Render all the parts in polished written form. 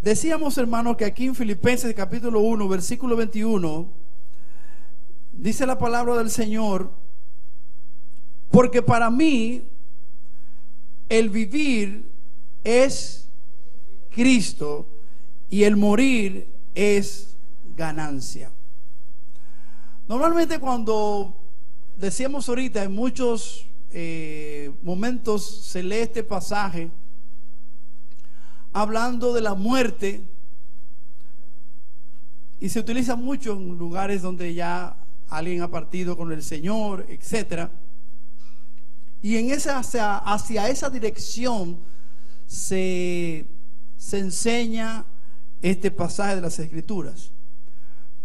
Decíamos, hermanos, que aquí en Filipenses capítulo 1, versículo 21, dice la palabra del Señor: porque para mí el vivir es Cristo y el morir es ganancia. Normalmente cuando decíamos ahorita, en muchos momentos se lee este pasaje hablando de la muerte, y se utiliza mucho en lugares donde ya alguien ha partido con el Señor, etcétera. Y en hacia esa dirección se enseña este pasaje de las Escrituras.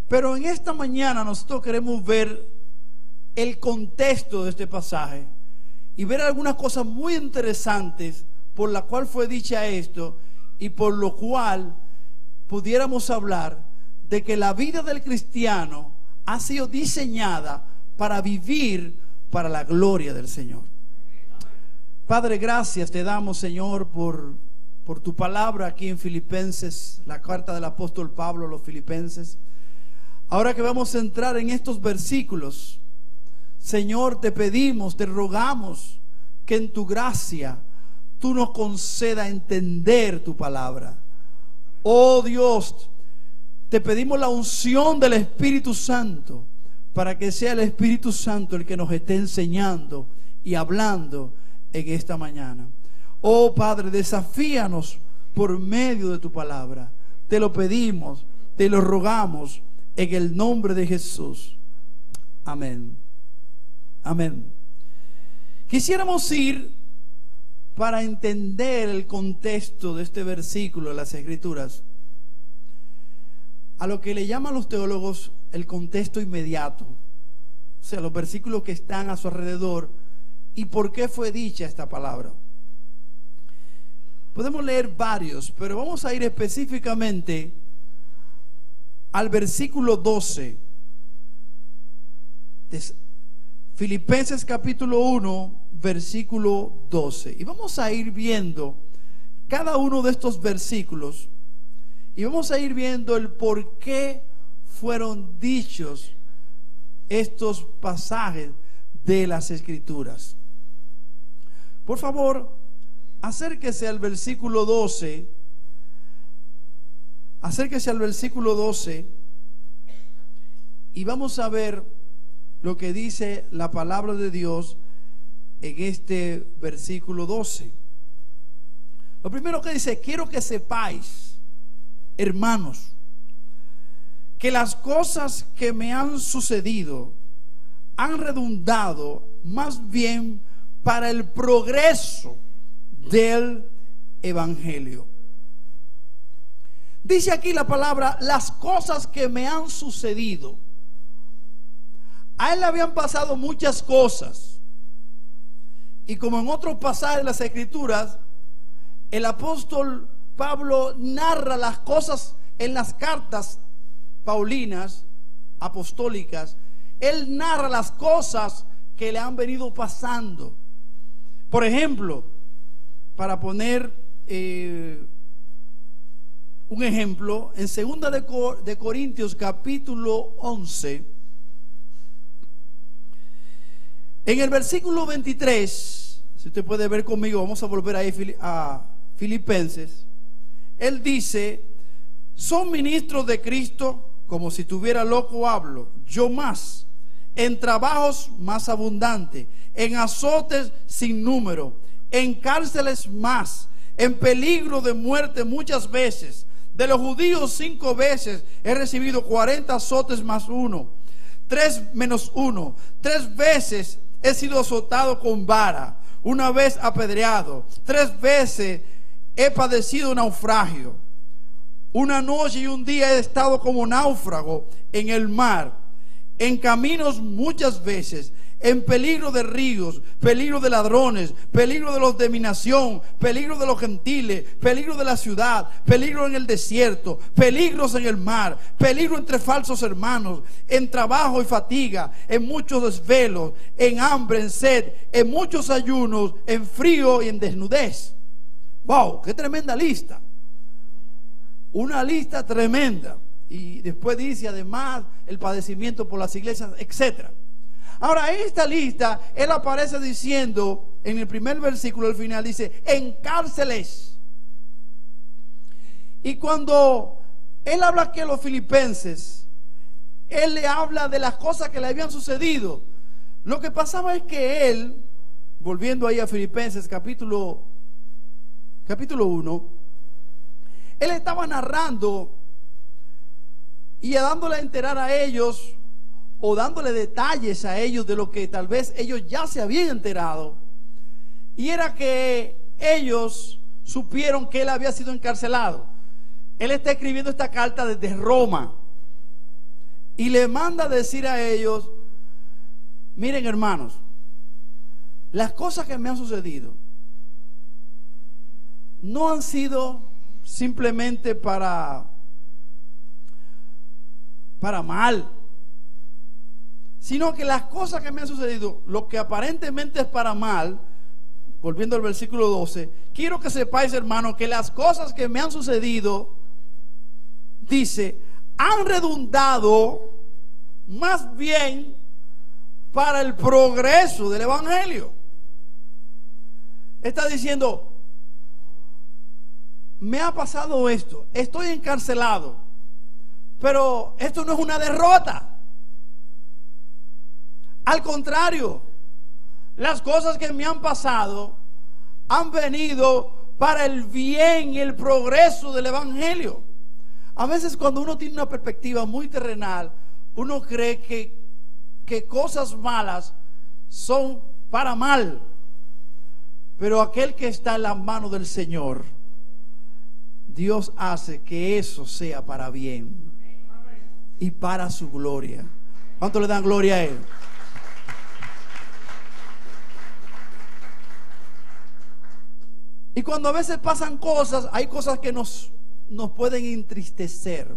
Pero en esta mañana nosotros queremos ver el contexto de este pasaje y ver algunas cosas muy interesantes por la cual fue dicha esto, y por lo cual pudiéramos hablar de que la vida del cristiano ha sido diseñada para vivir para la gloria del Señor. Padre, gracias te damos, Señor, por tu palabra aquí en Filipenses, la carta del apóstol Pablo a los Filipenses. Ahora que vamos a entrar en estos versículos, Señor, te pedimos, te rogamos que en tu gracia tú nos conceda entender tu palabra. Oh Dios, te pedimos la unción del Espíritu Santo para que sea el Espíritu Santo el que nos esté enseñando y hablando en esta mañana. Oh Padre, desafíanos por medio de tu palabra. Te lo pedimos, te lo rogamos en el nombre de Jesús. Amén. Amén. Quisiéramos ir, para entender el contexto de este versículo de las Escrituras, a lo que le llaman los teólogos el contexto inmediato, o sea, los versículos que están a su alrededor y por qué fue dicha esta palabra. Podemos leer varios, pero vamos a ir específicamente al versículo 12 de Filipenses capítulo 1, versículo 12, y vamos a ir viendo cada uno de estos versículos y vamos a ir viendo el por qué fueron dichos estos pasajes de las Escrituras. Por favor, acérquese al versículo 12. Acérquese al versículo 12 y vamos a ver lo que dice la palabra de Dios en este versículo 12. Lo primero que dice: quiero que sepáis, hermanos, que las cosas que me han sucedido han redundado más bien para el progreso del Evangelio. Dice aquí la palabra, las cosas que me han sucedido. A él le habían pasado muchas cosas. Y como en otros pasajes de las Escrituras, el apóstol Pablo narra las cosas en las cartas paulinas, apostólicas. Él narra las cosas que le han venido pasando. Por ejemplo, para poner un ejemplo, en 2 de Corintios capítulo 11, en el versículo 23, si usted puede ver conmigo, vamos a volver ahí a Filipenses. Él dice: son ministros de Cristo, como si tuviera loco hablo, yo más, en trabajos más abundantes, en azotes sin número, en cárceles más, en peligro de muerte muchas veces. De los judíos 5 veces he recibido 40 azotes más uno, 3 menos 1. 3 veces he sido azotado con vara, 1 vez apedreado, 3 veces he padecido naufragio. 1 noche y 1 día he estado como náufrago en el mar, en caminos muchas veces, en peligro de ríos, peligro de ladrones, peligro de los de mi nación, peligro de los gentiles, peligro de la ciudad, peligro en el desierto, peligros en el mar, peligro entre falsos hermanos, en trabajo y fatiga, en muchos desvelos, en hambre, en sed, en muchos ayunos, en frío y en desnudez. ¡Wow! ¡Qué tremenda lista! una lista tremenda. Y después dice además el padecimiento por las iglesias, etcétera. Ahora, en esta lista, él aparece diciendo, en el primer versículo al final, dice, en cárceles. Y cuando él habla aquí a los filipenses, él le habla de las cosas que le habían sucedido. Lo que pasaba es que él, volviendo ahí a Filipenses capítulo 1, él estaba narrando y dándole a enterar a ellos, o dándole detalles a ellos de lo que tal vez ellos ya se habían enterado. Y era que ellos supieron que él había sido encarcelado. Él está escribiendo esta carta desde Roma y le manda a decir a ellos: miren, hermanos, las cosas que me han sucedido no han sido simplemente para mal, sino que las cosas que me han sucedido, lo que aparentemente es para mal, volviendo al versículo 12, quiero que sepáis, hermanos, que las cosas que me han sucedido, dice, han redundado más bien para el progreso del evangelio. Está diciendo, me ha pasado esto, estoy encarcelado, pero esto no es una derrota. Al contrario, las cosas que me han pasado han venido para el bien y el progreso del evangelio. A veces cuando uno tiene una perspectiva muy terrenal, uno cree que cosas malas son para mal, pero aquel que está en las manos del Señor, Dios hace que eso sea para bien y para su gloria. ¿Cuánto le dan gloria a Él? Y cuando a veces pasan cosas, hay cosas que nos pueden entristecer.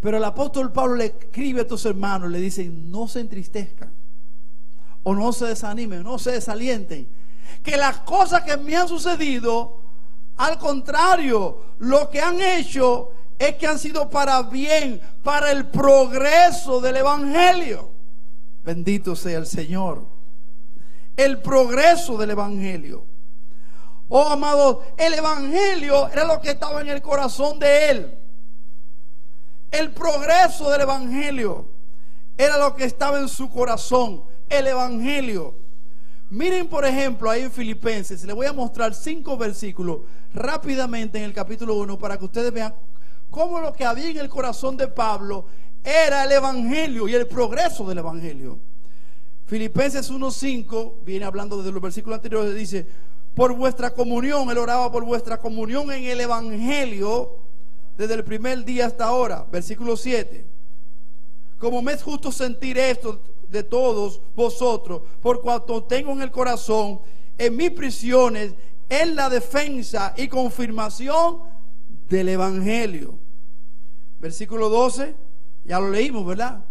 Pero el apóstol Pablo le escribe a estos hermanos, le dice: no se entristezcan, o no se desanimen, no se desalienten, que las cosas que me han sucedido, al contrario, lo que han hecho es que han sido para bien, para el progreso del evangelio. Bendito sea el Señor. El progreso del evangelio. Oh, amados, el evangelio era lo que estaba en el corazón de él. El progreso del evangelio era lo que estaba en su corazón. El evangelio. Miren, por ejemplo, ahí en Filipenses, les voy a mostrar 5 versículos rápidamente en el capítulo 1 para que ustedes vean cómo lo que había en el corazón de Pablo era el evangelio y el progreso del evangelio. Filipenses 1:5 viene hablando desde los versículos anteriores, dice: por vuestra comunión, él oraba por vuestra comunión en el evangelio desde el primer día hasta ahora. Versículo 7: como me es justo sentir esto de todos vosotros, por cuanto tengo en el corazón, en mis prisiones, en la defensa y confirmación del evangelio. Versículo 12, ya lo leímos, ¿verdad?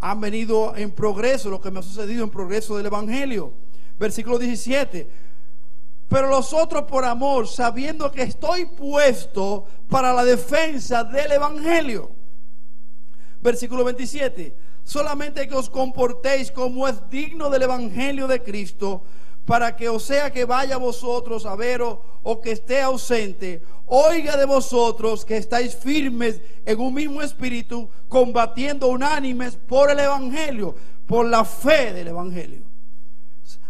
Han venido en progreso, lo que me ha sucedido en progreso del evangelio. Versículo 17: pero los otros por amor, sabiendo que estoy puesto para la defensa del evangelio. Versículo 27: solamente que os comportéis como es digno del evangelio de Cristo, para que, o sea que vaya a vosotros a veros o que esté ausente, oiga de vosotros que estáis firmes en un mismo espíritu, combatiendo unánimes por el evangelio, por la fe del evangelio.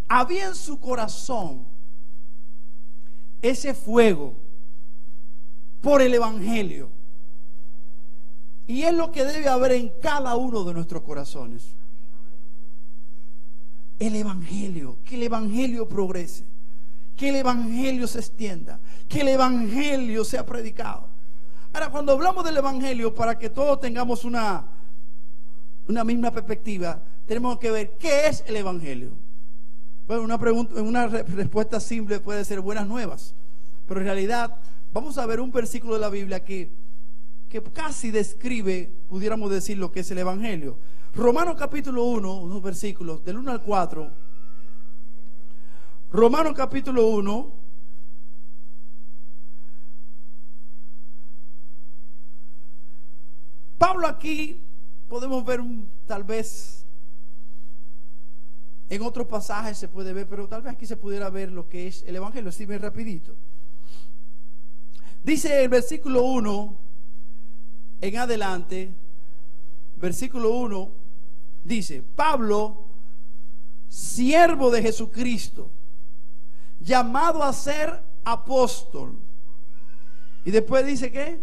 Había en su corazón ese fuego por el evangelio, y es lo que debe haber en cada uno de nuestros corazones. El evangelio, que el evangelio progrese, que el evangelio se extienda, que el evangelio sea predicado. Ahora, cuando hablamos del evangelio, para que todos tengamos una misma perspectiva, tenemos que ver qué es el evangelio. Bueno, una respuesta simple puede ser buenas nuevas, pero en realidad vamos a ver un versículo de la Biblia que casi describe, pudiéramos decir, lo que es el evangelio. Romanos capítulo 1, unos versículos del 1 al 4. Romanos capítulo 1, Pablo aquí podemos ver tal vez en otros pasajes se puede ver, pero tal vez aquí se pudiera ver lo que es el evangelio, así bien rapidito. Dice el versículo 1 en adelante, versículo 1 dice: Pablo, siervo de Jesucristo, llamado a ser apóstol. Y después dice ¿qué?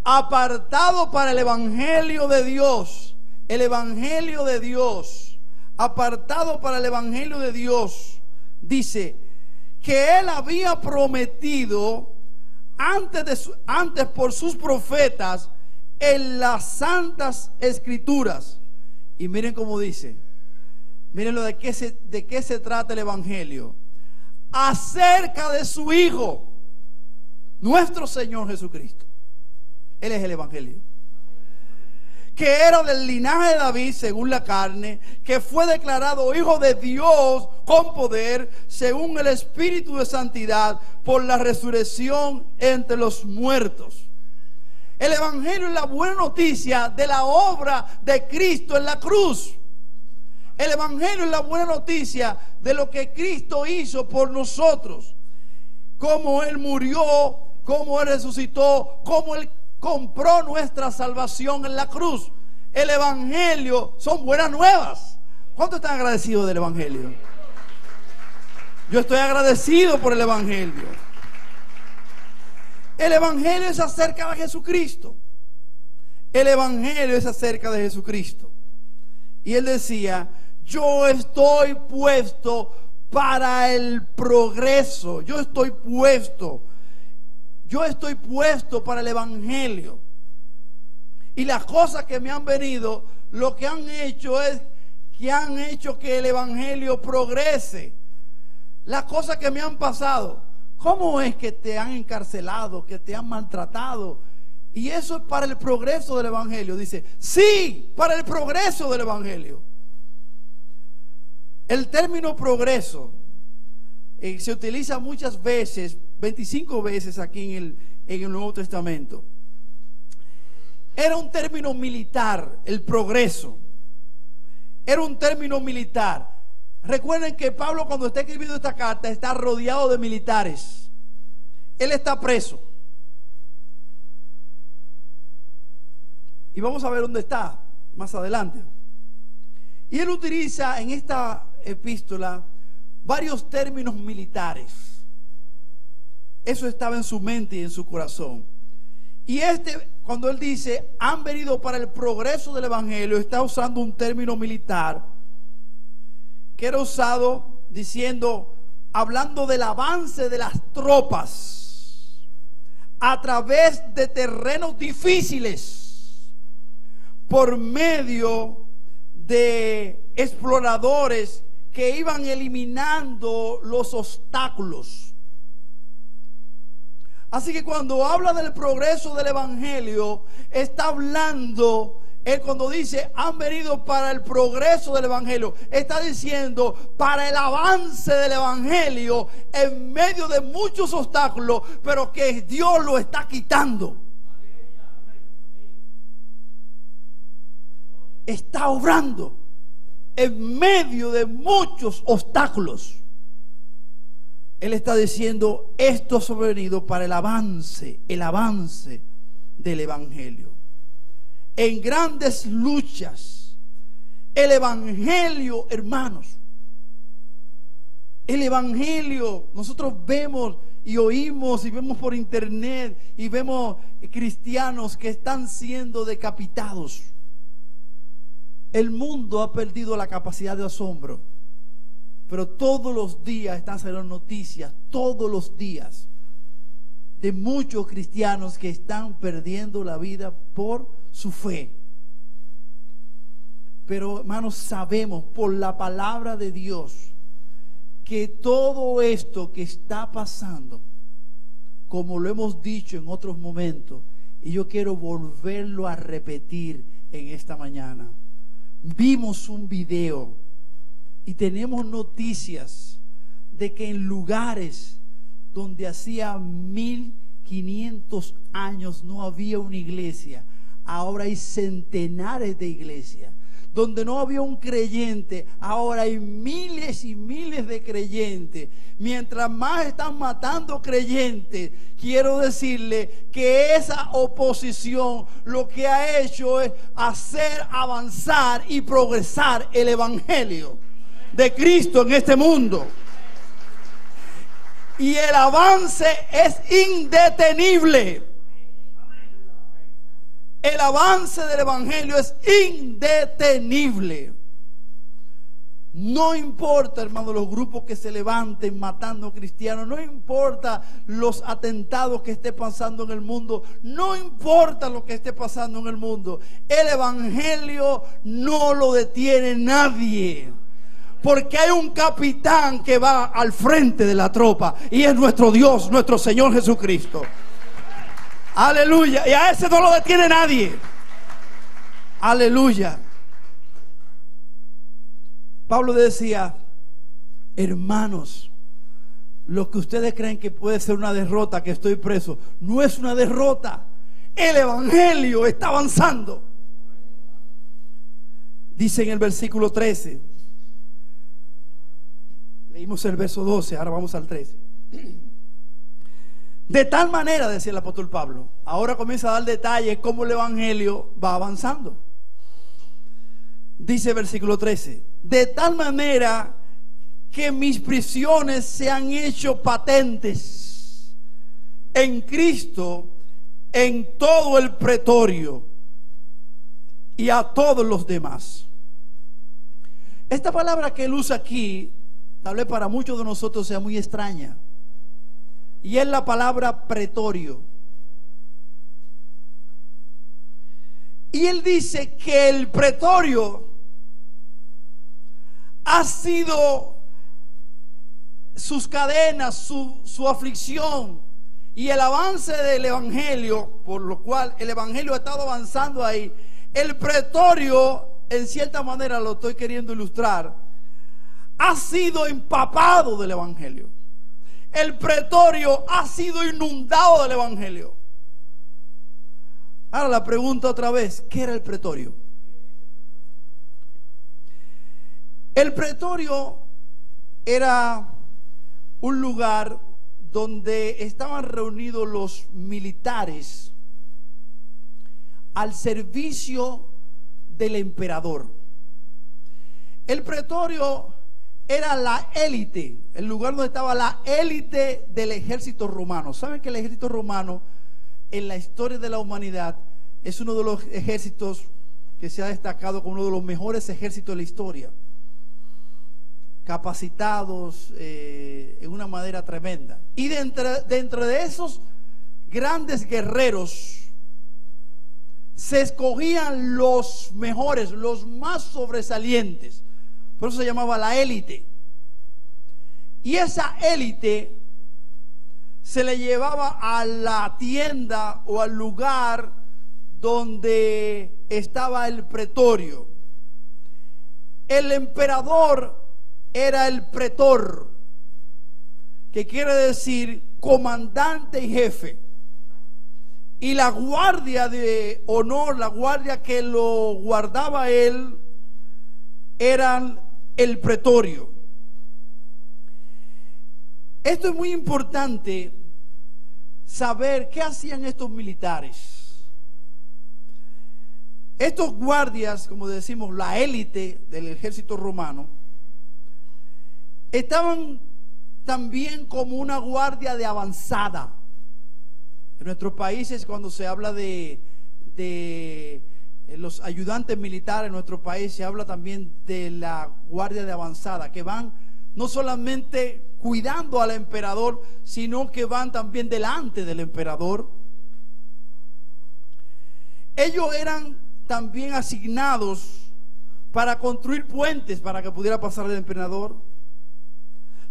Apartado para el evangelio de Dios. El evangelio de Dios. Apartado para el evangelio de Dios. Dice que él había prometido antes por sus profetas en las santas escrituras. Y miren cómo dice. Miren de qué se trata el evangelio. Acerca de su Hijo, nuestro Señor Jesucristo. Él es el evangelio. Que era del linaje de David según la carne, que fue declarado Hijo de Dios con poder según el Espíritu de santidad por la resurrección entre los muertos. El evangelio es la buena noticia de la obra de Cristo en la cruz. El evangelio es la buena noticia de lo que Cristo hizo por nosotros. Cómo Él murió, cómo Él resucitó, cómo Él compró nuestra salvación en la cruz. El evangelio son buenas nuevas. ¿Cuántos están agradecidos del evangelio? Yo estoy agradecido por el evangelio. El evangelio es acerca de Jesucristo. El evangelio es acerca de Jesucristo. Y él decía: yo estoy puesto para el progreso. Yo estoy puesto para el evangelio. Y las cosas que me han venido, lo que han hecho es que han hecho que el evangelio progrese. Las cosas que me han pasado, ¿cómo es que te han encarcelado, que te han maltratado? Y eso es para el progreso del evangelio. Dice, sí, para el progreso del evangelio. El término progreso se utiliza muchas veces, 25 veces aquí en el Nuevo Testamento. Era un término militar, el progreso. Era un término militar. Recuerden que Pablo, cuando está escribiendo esta carta, está rodeado de militares. Él está preso. Y vamos a ver dónde está más adelante. Y él utiliza en esta epístola varios términos militares. Eso estaba en su mente y en su corazón. Y cuando él dice, han venido para el progreso del evangelio, está usando un término militar que era usado diciendo, hablando del avance de las tropas a través de terrenos difíciles por medio de exploradores que iban eliminando los obstáculos. Así que cuando habla del progreso del evangelio, está hablando, él cuando dice han venido para el progreso del evangelio, está diciendo para el avance del evangelio en medio de muchos obstáculos, pero que Dios lo está quitando. Está obrando en medio de muchos obstáculos. Él está diciendo, esto ha sobrevenido para el avance del evangelio. En grandes luchas, el evangelio, hermanos, el evangelio, nosotros vemos y oímos y vemos por internet y vemos cristianos que están siendo decapitados. El mundo ha perdido la capacidad de asombro. Pero todos los días están saliendo noticias, todos los días, de muchos cristianos que están perdiendo la vida por su fe. Pero hermanos, sabemos por la palabra de Dios que todo esto que está pasando, como lo hemos dicho en otros momentos, y yo quiero volverlo a repetir en esta mañana. Vimos un video y tenemos noticias de que en lugares donde hacía 1,000 500 años no había una iglesia. Ahora hay centenares de iglesias. Donde no había un creyente, ahora hay miles y miles de creyentes. Mientras más están matando creyentes, quiero decirle que esa oposición lo que ha hecho es hacer avanzar y progresar el evangelio de Cristo en este mundo. Y el avance es indetenible. El avance del evangelio es indetenible. No importa, hermano, los grupos que se levanten matando cristianos, no importa los atentados que esté pasando en el mundo, no importa lo que esté pasando en el mundo, el evangelio no lo detiene nadie. Porque hay un capitán que va al frente de la tropa y es nuestro Dios, nuestro Señor Jesucristo. Aleluya. Y a ese no lo detiene nadie. Aleluya. Pablo decía: hermanos, lo que ustedes creen que puede ser una derrota, que estoy preso, no es una derrota. El evangelio está avanzando. Dice en el versículo 13. Leímos el verso 12, ahora vamos al 13. De tal manera, decía el apóstol Pablo, ahora comienza a dar detalles cómo el evangelio va avanzando. Dice el versículo 13: de tal manera que mis prisiones se han hecho patentes en Cristo en todo el pretorio y a todos los demás. Esta palabra que él usa aquí, tal vez para muchos de nosotros sea muy extraña, y es la palabra pretorio. Y él dice que el pretorio ha sido sus cadenas, su aflicción y el avance del evangelio, por lo cual el evangelio ha estado avanzando ahí. El pretorio, en cierta manera lo estoy queriendo ilustrar, ha sido empapado del evangelio. El pretorio ha sido inundado del evangelio. Ahora la pregunta otra vez: ¿qué era el pretorio? El pretorio era un lugar donde estaban reunidos los militares al servicio del emperador. El pretorio era la élite, el lugar donde estaba la élite del ejército romano. ¿Saben que el ejército romano en la historia de la humanidad es uno de los ejércitos que se ha destacado como uno de los mejores ejércitos de la historia? Capacitados en una manera tremenda. Y dentro de esos grandes guerreros se escogían los mejores, los más sobresalientes. Por eso se llamaba la élite. Y esa élite se le llevaba a la tienda o al lugar donde estaba el pretorio. El emperador era el pretor, que quiere decir comandante y jefe. Y la guardia de honor, la guardia que lo guardaba él, eran el pretorio. Esto es muy importante saber qué hacían estos militares. Estos guardias, como decimos, la élite del ejército romano, estaban también como una guardia de avanzada. En nuestros países, cuando se habla de los ayudantes militares en nuestro país, se habla también de la guardia de avanzada, que van no solamente cuidando al emperador, sino que van también delante del emperador. Ellos eran también asignados para construir puentes para que pudiera pasar el emperador,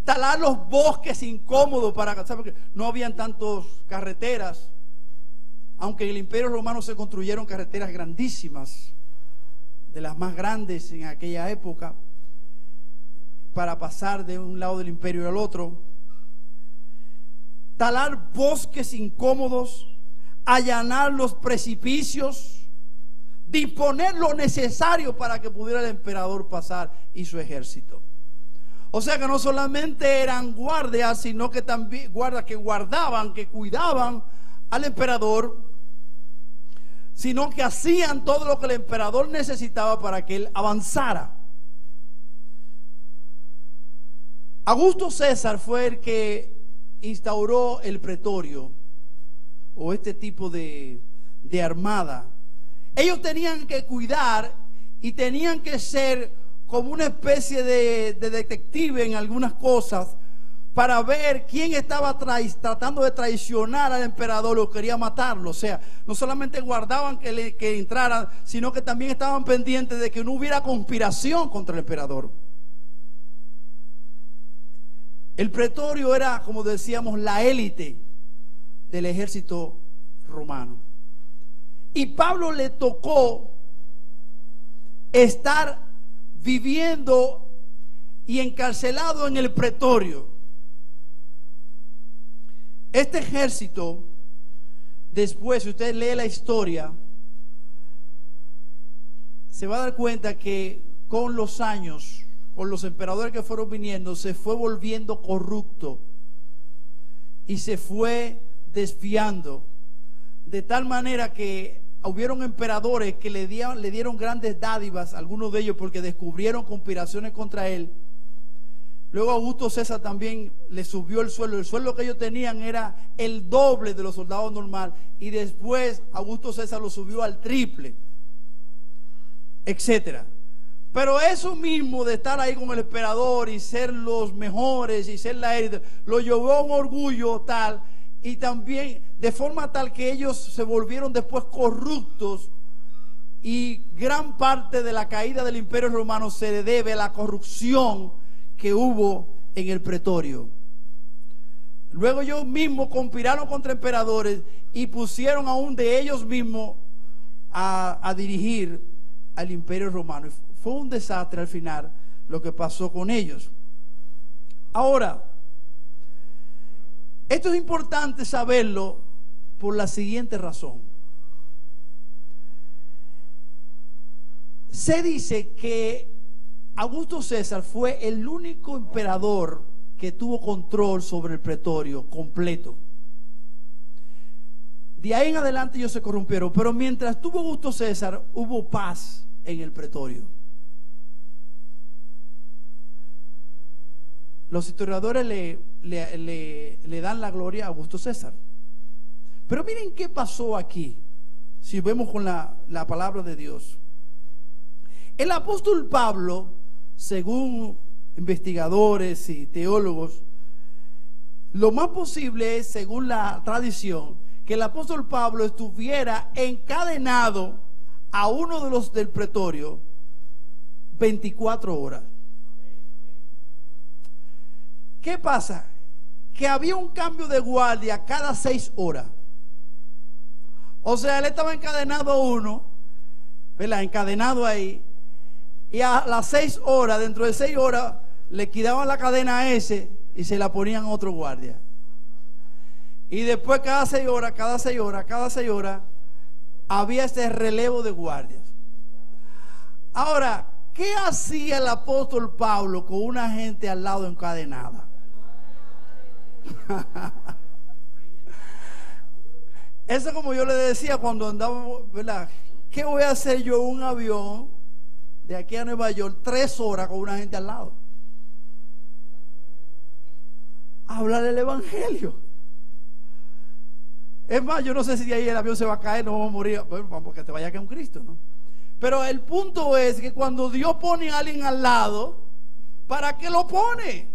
talar los bosques incómodos para, ¿sabe? No habían tantas carreteras, aunque en el Imperio Romano se construyeron carreteras grandísimas, de las más grandes en aquella época, para pasar de un lado del imperio al otro. talar bosques incómodos, allanar los precipicios, disponer lo necesario para que pudiera el emperador pasar y su ejército. O sea que no solamente eran guardias, sino que también guardias que guardaban, que cuidaban al emperador, sino que hacían todo lo que el emperador necesitaba para que él avanzara. Augusto César fue el que instauró el pretorio, o este tipo de armada. Ellos tenían que cuidar y tenían que ser como una especie de detective en algunas cosas, para ver quién estaba tratando de traicionar al emperador o quería matarlo. O sea, no solamente guardaban que entraran, sino que también estaban pendientes de que no hubiera conspiración contra el emperador. El pretorio era, como decíamos, la élite del ejército romano. Y Pablo le tocó estar viviendo y encarcelado en el pretorio. Este ejército, después, si usted lee la historia, se va a dar cuenta que con los años, con los emperadores que fueron viniendo, se fue volviendo corrupto y se fue desviando, de tal manera que hubieron emperadores que le dieron grandes dádivas, algunos de ellos porque descubrieron conspiraciones contra él. Luego Augusto César también le subió el sueldo que ellos tenían era el doble de los soldados normal, y después Augusto César lo subió al triple, etcétera. Pero eso mismo de estar ahí con el emperador y ser los mejores y ser la élite, lo llevó a un orgullo tal, y también de forma tal que ellos se volvieron después corruptos, y gran parte de la caída del Imperio Romano se debe a la corrupción que hubo en el pretorio. Luego ellos mismos conspiraron contra emperadores y pusieron a un de ellos mismos a dirigir al Imperio Romano. Fue un desastre al final lo que pasó con ellos. Ahora, esto es importante saberlo por la siguiente razón. Se dice que Augusto César fue el único emperador que tuvo control sobre el pretorio completo. De ahí en adelante ellos se corrompieron, pero mientras tuvo Augusto César hubo paz en el pretorio. Los historiadores le dan la gloria a Augusto César. Pero miren qué pasó aquí, si vemos con la palabra de Dios. El apóstol Pablo, según investigadores y teólogos, lo más posible es, según la tradición, que el apóstol Pablo estuviera encadenado a uno de los del pretorio 24 horas. ¿Qué pasa? Que había un cambio de guardia cada 6 horas. O sea, él estaba encadenado a uno, ¿verdad? Encadenado ahí. Y a las 6 horas, dentro de 6 horas, le quitaban la cadena a ese y se la ponían a otro guardia. Y después cada 6 horas, había este relevo de guardias. Ahora, ¿qué hacía el apóstol Pablo con una gente al lado encadenada? Eso, como yo le decía cuando andaba, ¿verdad? ¿Qué voy a hacer yo en un avión de aquí a Nueva York 3 horas con una gente al lado? Hablar el evangelio. Es más, yo no sé si ahí el avión se va a caer, no vamos a morir, bueno, vamos, que te vaya a caer un Cristo, ¿no? Pero el punto es que cuando Dios pone a alguien al lado, ¿para qué lo pone?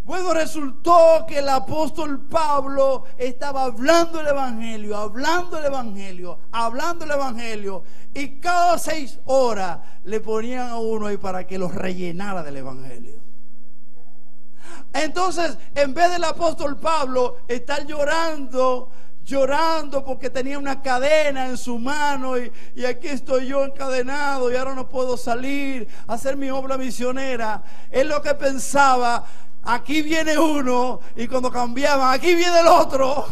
Bueno, resultó que el apóstol Pablo estaba hablando el evangelio, y cada 6 horas le ponían a uno ahí para que los rellenara del evangelio. Entonces, en vez del apóstol Pablo estar llorando porque tenía una cadena en su mano y aquí estoy yo encadenado y ahora no puedo salir a hacer mi obra misionera, él lo que pensaba: aquí viene uno, y cuando cambiaban, aquí viene el otro,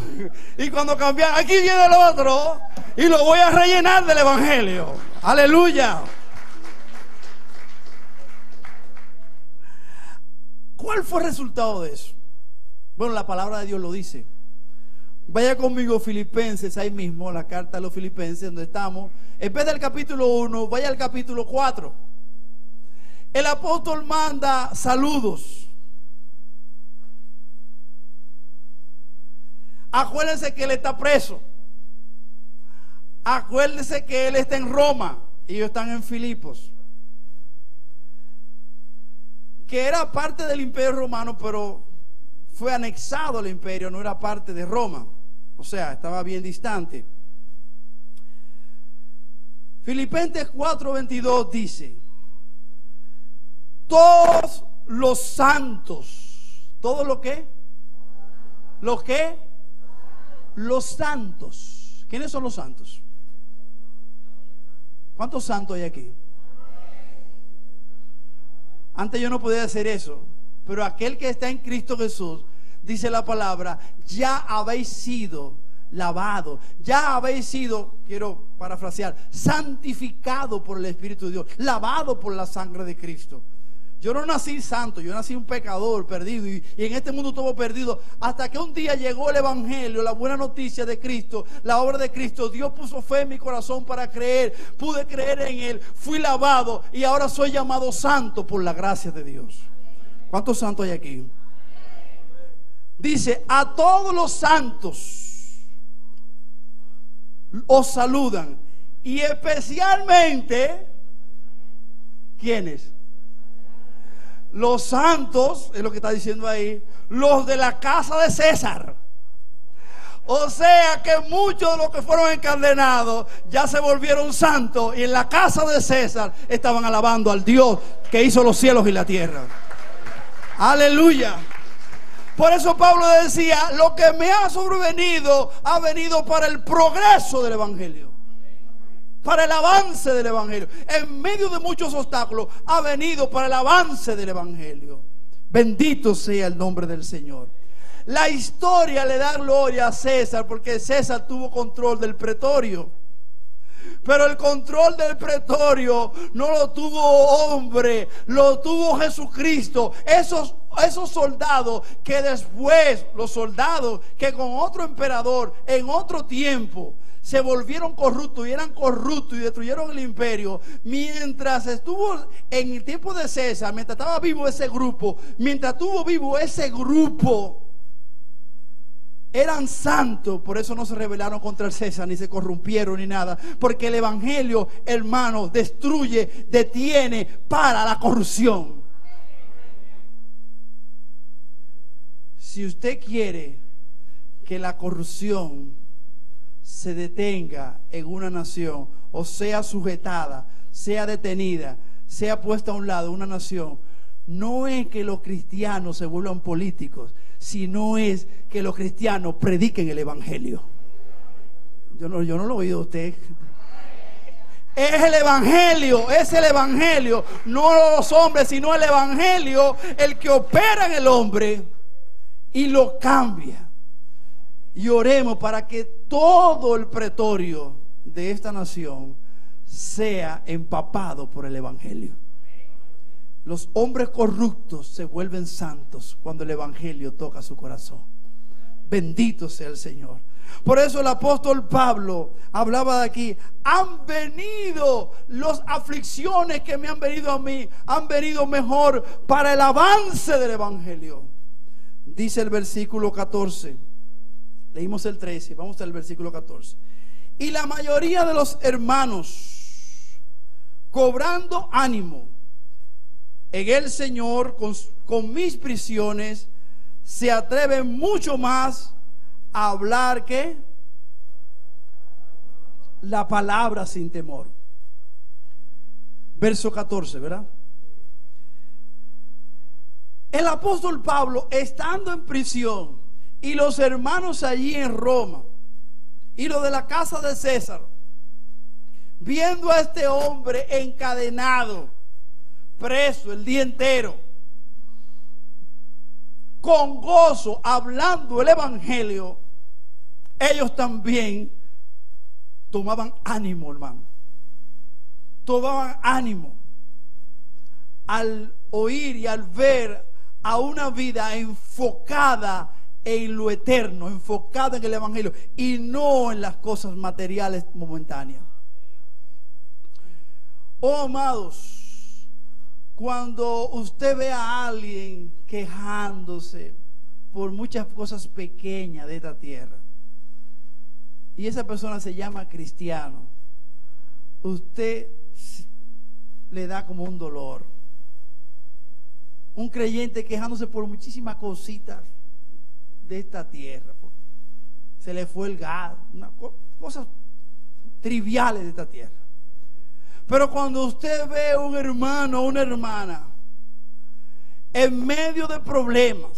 y cuando cambiaban, aquí viene el otro, y lo voy a rellenar del evangelio. Aleluya. ¿Cuál fue el resultado de eso? Bueno, la palabra de Dios lo dice. Vaya conmigo Filipenses, ahí mismo, la carta a los Filipenses, donde estamos. En vez del capítulo 1, vaya al capítulo 4. El apóstol manda saludos. Acuérdense que él está preso. Acuérdense que él está en Roma y ellos están en Filipos, que era parte del imperio romano, pero fue anexado al imperio, no era parte de Roma, o sea, estaba bien distante. Filipenses 4:22 dice: todos los santos, ¿todo lo qué? ¿Los qué? Los santos. ¿Quiénes son los santos? ¿Cuántos santos hay aquí? Antes yo no podía hacer eso, pero aquel que está en Cristo Jesús, dice la palabra, ya habéis sido lavados, ya habéis sido, quiero parafrasear, santificado por el Espíritu de Dios, lavado por la sangre de Cristo. Yo no nací santo, yo nací un pecador perdido, y en este mundo todo perdido, hasta que un día llegó el evangelio, la buena noticia de Cristo, la obra de Cristo. Dios puso fe en mi corazón para creer, pude creer en Él, fui lavado y ahora soy llamado santo por la gracia de Dios. ¿Cuántos santos hay aquí? Dice: a todos los santos os saludan, y especialmente, ¿quiénes? Los santos, es lo que está diciendo ahí, los de la casa de César. O sea que muchos de los que fueron encadenados ya se volvieron santos, y en la casa de César estaban alabando al Dios que hizo los cielos y la tierra. Aleluya. Por eso Pablo decía: lo que me ha sobrevenido ha venido para el progreso del evangelio, para el avance del evangelio. En medio de muchos obstáculos ha venido para el avance del evangelio. Bendito sea el nombre del Señor. La historia le da gloria a César, porque César tuvo control del pretorio, pero el control del pretorio no lo tuvo hombre, lo tuvo Jesucristo. Esos soldados que después, los soldados que con otro emperador en otro tiempo se volvieron corruptos y eran corruptos y destruyeron el imperio, mientras estuvo en el tiempo de César, mientras estaba vivo ese grupo, mientras estuvo vivo ese grupo, eran santos. Por eso no se rebelaron contra el César, ni se corrompieron ni nada, porque el evangelio, hermano, destruye, detiene, para la corrupción. Si usted quiere que la corrupción se detenga en una nación, o sea sujetada, sea detenida, sea puesta a un lado una nación, no es que los cristianos se vuelvan políticos, sino es que los cristianos prediquen el evangelio. Yo no lo he oído a usted. Es el evangelio, no los hombres, sino el evangelio el que opera en el hombre y lo cambia. Y oremos para que todo el pretorio de esta nación sea empapado por el evangelio. Los hombres corruptos se vuelven santos cuando el evangelio toca su corazón. Bendito sea el Señor. Por eso el apóstol Pablo hablaba de aquí: han venido las aflicciones que me han venido a mí, han venido mejor para el avance del evangelio. Dice el versículo 14. Leímos el 13, vamos al versículo 14. Y la mayoría de los hermanos, cobrando ánimo en el Señor con mis prisiones, se atreven mucho más a hablar que la palabra sin temor. Verso 14, ¿verdad? El apóstol Pablo, estando en prisión, y los hermanos allí en Roma, y los de la casa de César, viendo a este hombre encadenado, preso el día entero, con gozo, hablando el evangelio, ellos también tomaban ánimo, hermano. Tomaban ánimo al oír y al ver a una vida enfocada en lo eterno, enfocada en el evangelio y no en las cosas materiales momentáneas. Oh, amados, cuando usted ve a alguien quejándose por muchas cosas pequeñas de esta tierra y esa persona se llama cristiano, usted le da como un dolor. Un creyente quejándose por muchísimas cositas de esta tierra, se le fue el gas, cosas triviales de esta tierra. Pero cuando usted ve a un hermano o una hermana en medio de problemas,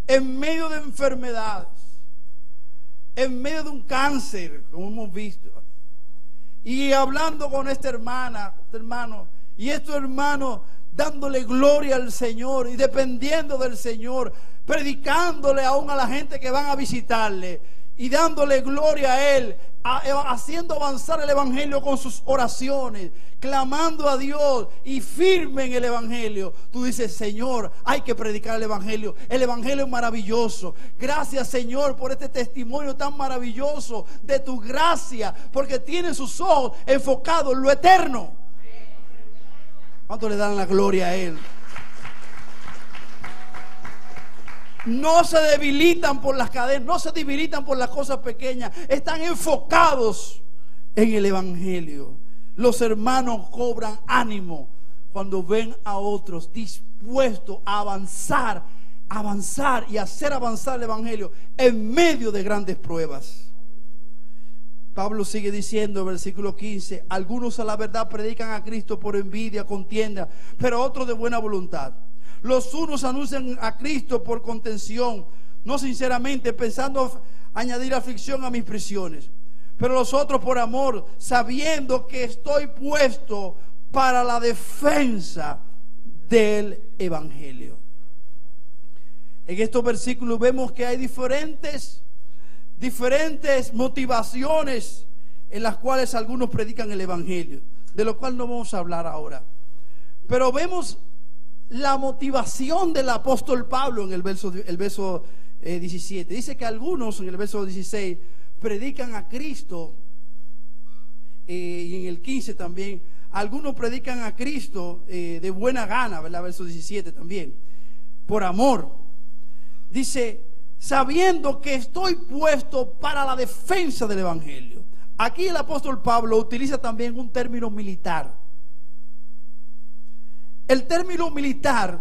en medio de enfermedades, en medio de un cáncer, como hemos visto, y hablando con esta hermana, este hermano, y estos hermanos dándole gloria al Señor y dependiendo del Señor, predicándole aún a la gente que van a visitarle y dándole gloria a Él, haciendo avanzar el evangelio con sus oraciones, clamando a Dios y firme en el evangelio. Tú dices: Señor, hay que predicar el evangelio es maravilloso. Gracias, Señor, por este testimonio tan maravilloso de tu gracia, porque tiene sus ojos enfocados en lo eterno. ¿Cuánto le dan la gloria a Él? No se debilitan por las cadenas, no se debilitan por las cosas pequeñas, están enfocados en el evangelio. Los hermanos cobran ánimo cuando ven a otros dispuestos a avanzar y hacer avanzar el evangelio en medio de grandes pruebas. Pablo sigue diciendo, versículo 15: algunos a la verdad predican a Cristo por envidia, contienda, pero otros de buena voluntad. Los unos anuncian a Cristo por contención, no sinceramente, pensando añadir aflicción a mis prisiones, pero los otros por amor, sabiendo que estoy puesto para la defensa del evangelio. En estos versículos vemos que hay diferentes motivaciones en las cuales algunos predican el evangelio, de lo cual no vamos a hablar ahora. Pero vemos la motivación del apóstol Pablo en el verso 17. Dice que algunos, en el verso 16, predican a Cristo, y en el 15 también, algunos predican a Cristo de buena gana, ¿verdad? Verso 17 también, por amor. Dice: sabiendo que estoy puesto para la defensa del evangelio. Aquí el apóstol Pablo utiliza también un término militar. El término militar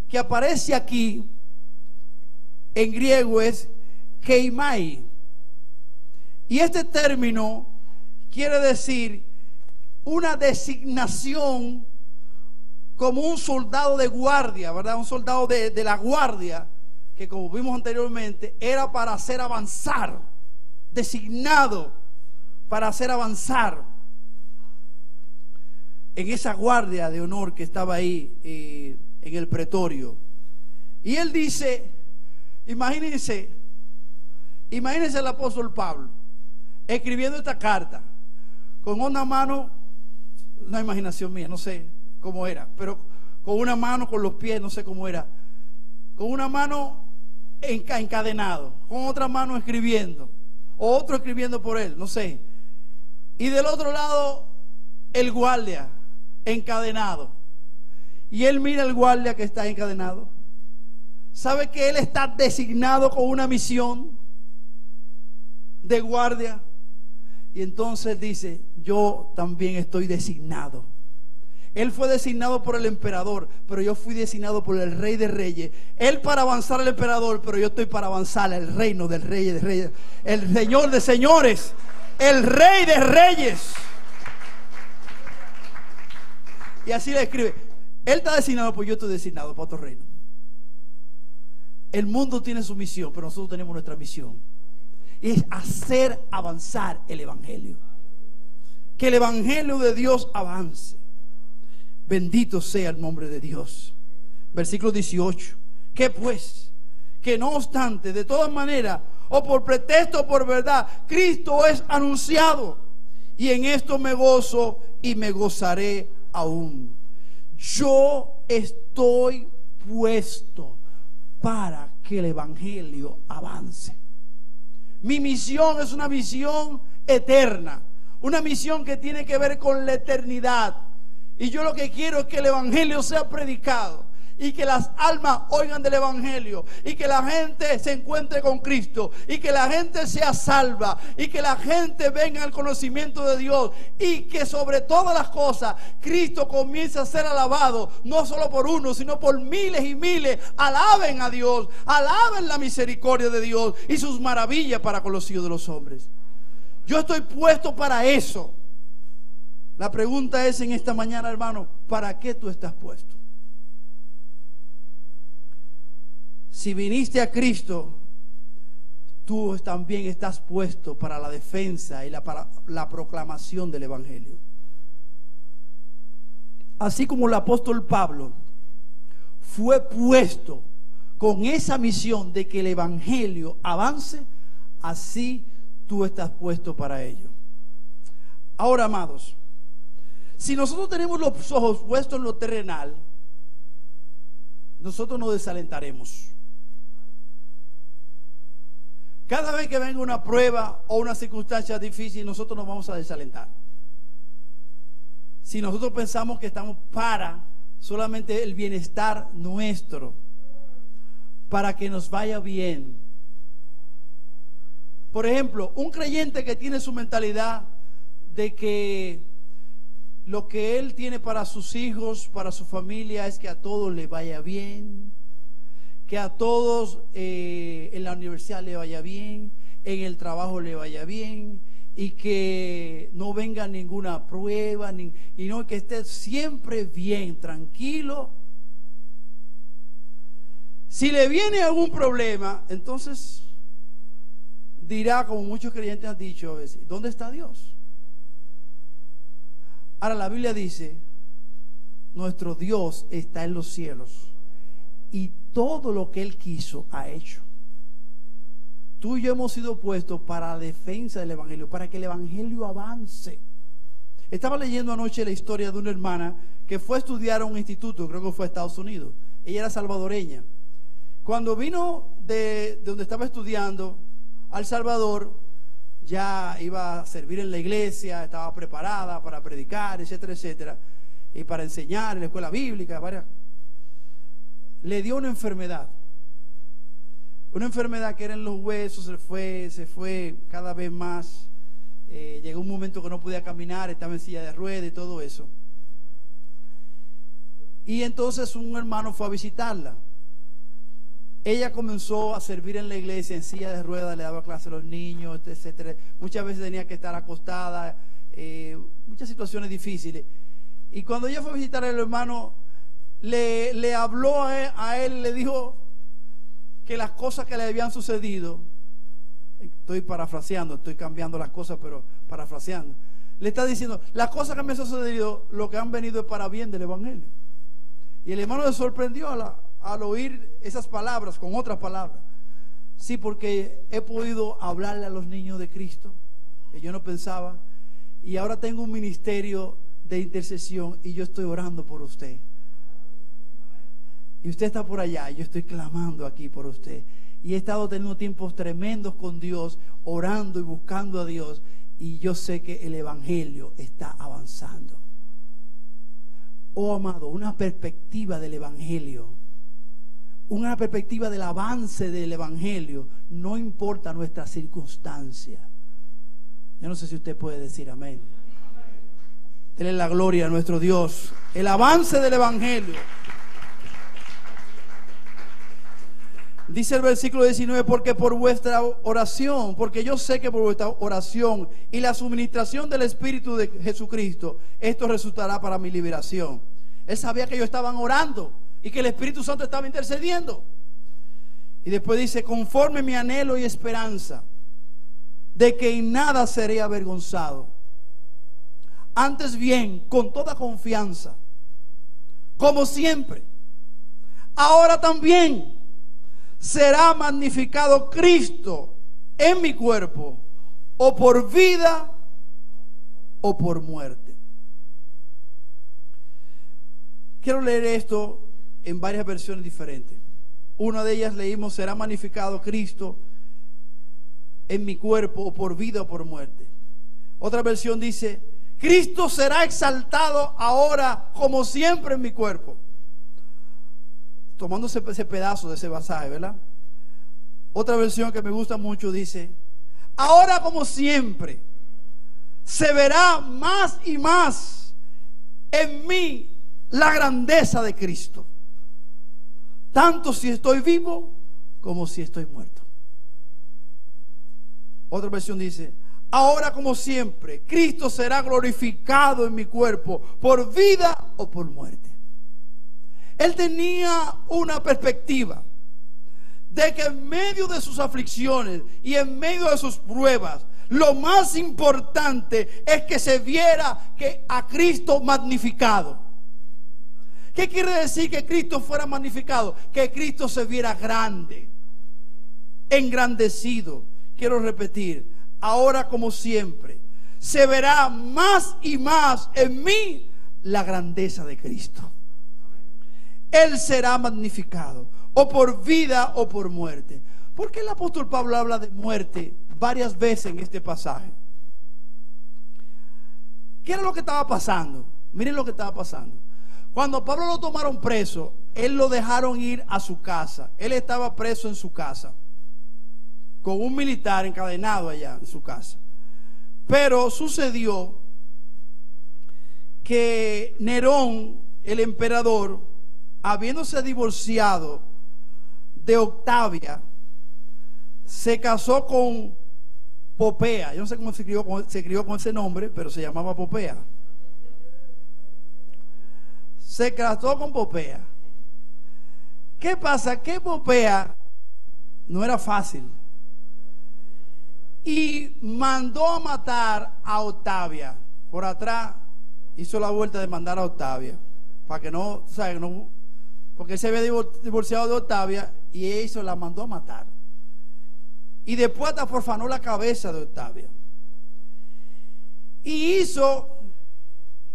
que aparece aquí en griego es keimai. Y este término quiere decir una designación como un soldado de guardia, ¿verdad? Un soldado de la guardia, que como vimos anteriormente, era para hacer avanzar, designado para hacer avanzar en esa guardia de honor que estaba ahí en el pretorio. Y él dice, imagínense el apóstol Pablo escribiendo esta carta con una mano, una imaginación mía, no sé cómo era, pero con una mano, con los pies, no sé cómo era, con una mano encadenado, con otra mano escribiendo, o otro escribiendo por él, no sé, y del otro lado el guardia encadenado, y él mira al guardia que está encadenado, sabe que él está designado con una misión de guardia, y entonces dice: yo también estoy designado. Él fue designado por el emperador, pero yo fui designado por el Rey de Reyes. Él para avanzar al emperador, pero yo estoy para avanzar al reino del Rey de Reyes, el Señor de señores, el Rey de Reyes. Y así le escribe: él está designado, pues yo estoy designado para otro reino. El mundo tiene su misión, pero nosotros tenemos nuestra misión, y es hacer avanzar el evangelio, que el evangelio de Dios avance. Bendito sea el nombre de Dios. Versículo 18: ¿Qué pues? Que no obstante, de todas maneras, o por pretexto o por verdad, Cristo es anunciado. Y en esto me gozo y me gozaré aún. Yo estoy puesto para que el evangelio avance. Mi misión es una misión eterna, una misión que tiene que ver con la eternidad. Y yo lo que quiero es que el evangelio sea predicado y que las almas oigan del evangelio y que la gente se encuentre con Cristo y que la gente sea salva y que la gente venga al conocimiento de Dios y que sobre todas las cosas Cristo comience a ser alabado, no solo por uno sino por miles y miles. Alaben a Dios, alaben la misericordia de Dios y sus maravillas para con los hijos de los hombres. Yo estoy puesto para eso. La pregunta es en esta mañana, hermano, ¿para qué tú estás puesto? Si viniste a Cristo, tú también estás puesto para la defensa y para la proclamación del evangelio. Así como el apóstol Pablo fue puesto con esa misión de que el evangelio avance, así tú estás puesto para ello. Ahora, amados, si nosotros tenemos los ojos puestos en lo terrenal, nosotros nos desalentaremos. Cada vez que venga una prueba o una circunstancia difícil, nosotros nos vamos a desalentar. Si nosotros pensamos que estamos para solamente el bienestar nuestro, para que nos vaya bien. Por ejemplo, un creyente que tiene su mentalidad de que lo que él tiene para sus hijos, para su familia, es que a todos le vaya bien, que a todos en la universidad le vaya bien, en el trabajo le vaya bien, y que no venga ninguna prueba, y no, que esté siempre bien, tranquilo. Si le viene algún problema, entonces dirá, como muchos creyentes han dicho, ¿dónde está Dios? Ahora la Biblia dice, nuestro Dios está en los cielos y todo lo que Él quiso ha hecho. Tú y yo hemos sido puestos para la defensa del evangelio, para que el evangelio avance. Estaba leyendo anoche la historia de una hermana que fue a estudiar a un instituto, creo que fue a Estados Unidos. Ella era salvadoreña. Cuando vino de donde estaba estudiando al Salvador, ya iba a servir en la iglesia, estaba preparada para predicar, etcétera, etcétera, y para enseñar en la escuela bíblica, varias. Le dio una enfermedad que era en los huesos, se fue cada vez más. Llegó un momento que no podía caminar, estaba en silla de ruedas y todo eso. Y entonces un hermano fue a visitarla. Ella comenzó a servir en la iglesia en silla de ruedas, le daba clase a los niños, etcétera. Muchas veces tenía que estar acostada, muchas situaciones difíciles. Y cuando ella fue a visitar al hermano, le habló a él, le dijo que las cosas que le habían sucedido, estoy parafraseando, estoy cambiando las cosas, pero parafraseando, le está diciendo, las cosas que me han sucedido, lo que han venido es para bien del evangelio. Y el hermano se sorprendió al oír esas palabras con otras palabras. Sí, porque he podido hablarle a los niños de Cristo, que yo no pensaba, y ahora tengo un ministerio de intercesión y yo estoy orando por usted. Y usted está por allá, yo estoy clamando aquí por usted. Y he estado teniendo tiempos tremendos con Dios, orando y buscando a Dios, y yo sé que el evangelio está avanzando. Oh amado, una perspectiva del evangelio, una perspectiva del avance del evangelio, no importa nuestra circunstancia. Yo no sé si usted puede decir amén. Denle la gloria a nuestro Dios. El avance del evangelio. Dice el versículo 19, porque por vuestra oración, porque yo sé que por vuestra oración y la suministración del Espíritu de Jesucristo, esto resultará para mi liberación. Él sabía que ellos estaban orando y que el Espíritu Santo estaba intercediendo. Y después dice, conforme mi anhelo y esperanza de que en nada seré avergonzado. Antes bien, con toda confianza, como siempre, ahora también, será magnificado Cristo en mi cuerpo, o por vida o por muerte. Quiero leer esto en varias versiones diferentes. Una de ellas leímos: será magnificado Cristo en mi cuerpo, o por vida o por muerte. Otra versión dice: Cristo será exaltado ahora como siempre en mi cuerpo. Tomando ese pedazo de ese pasaje, ¿verdad? Otra versión que me gusta mucho dice: ahora como siempre se verá más y más en mí la grandeza de Cristo, tanto si estoy vivo como si estoy muerto. Otra versión dice: ahora como siempre Cristo será glorificado en mi cuerpo, por vida o por muerte. Él tenía una perspectiva de que en medio de sus aflicciones y en medio de sus pruebas, lo más importante es que se viera que a Cristo magnificado. ¿Qué quiere decir que Cristo fuera magnificado? Que Cristo se viera grande, engrandecido. Quiero repetir: ahora como siempre se verá más y más en mí la grandeza de Cristo. Él será magnificado, o por vida o por muerte. ¿Por qué el apóstol Pablo habla de muerte varias veces en este pasaje? ¿Qué era lo que estaba pasando? Miren lo que estaba pasando. Cuando Pablo lo tomaron preso, él lo dejaron ir a su casa. Él estaba preso en su casa, con un militar encadenado allá en su casa. Pero sucedió que Nerón, el emperador, habiéndose divorciado de Octavia, se casó con Popea. Yo no sé cómo se crió con ese nombre, pero se llamaba Popea. Se casó con Popea. ¿Qué pasa? Que Popea no era fácil, y mandó a matar a Octavia. Por atrás hizo la vuelta de mandar a Octavia, para que no, ¿sabes? No, porque él se había divorciado de Octavia y eso la mandó a matar. Y después hasta profanó la cabeza de Octavia. Y hizo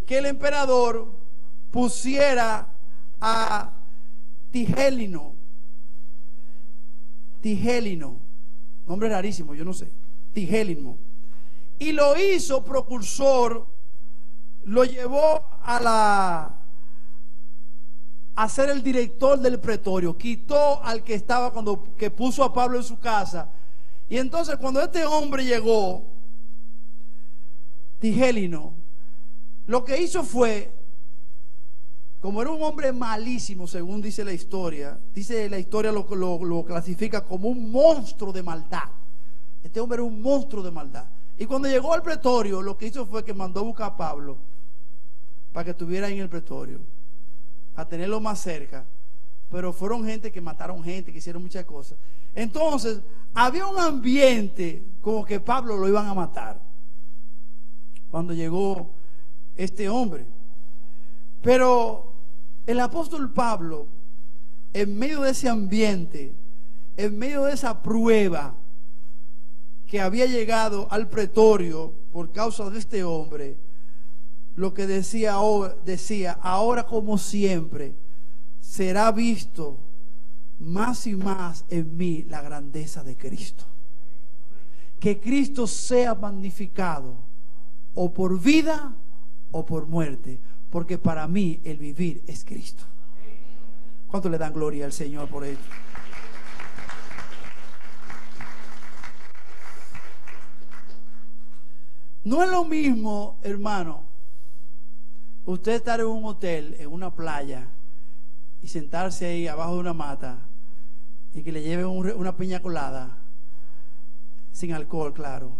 que el emperador pusiera a Tigélino, nombre rarísimo, yo no sé, Tigélino, y lo hizo procursor, lo llevó a ser el director del pretorio. Quitó al que estaba que puso a Pablo en su casa. Y entonces cuando este hombre llegó, Tigélino, lo que hizo fue, como era un hombre malísimo, según dice la historia lo clasifica como un monstruo de maldad. Este hombre era un monstruo de maldad. Y cuando llegó al pretorio, lo que hizo fue que mandó a buscar a Pablo para que estuviera ahí en el pretorio, a tenerlo más cerca. Pero fueron gente que mataron gente, que hicieron muchas cosas. Entonces había un ambiente como que Pablo lo iban a matar cuando llegó este hombre. Pero el apóstol Pablo, en medio de ese ambiente, en medio de esa prueba que había llegado al pretorio por causa de este hombre, lo que decía, ahora como siempre será visto más y más en mí la grandeza de Cristo. Que Cristo sea magnificado, o por vida o por muerte, porque para mí el vivir es Cristo. ¿Cuánto le dan gloria al Señor por esto? No es lo mismo, hermano, usted estar en un hotel, en una playa, y sentarse ahí abajo de una mata y que le lleven una piña colada, sin alcohol, claro,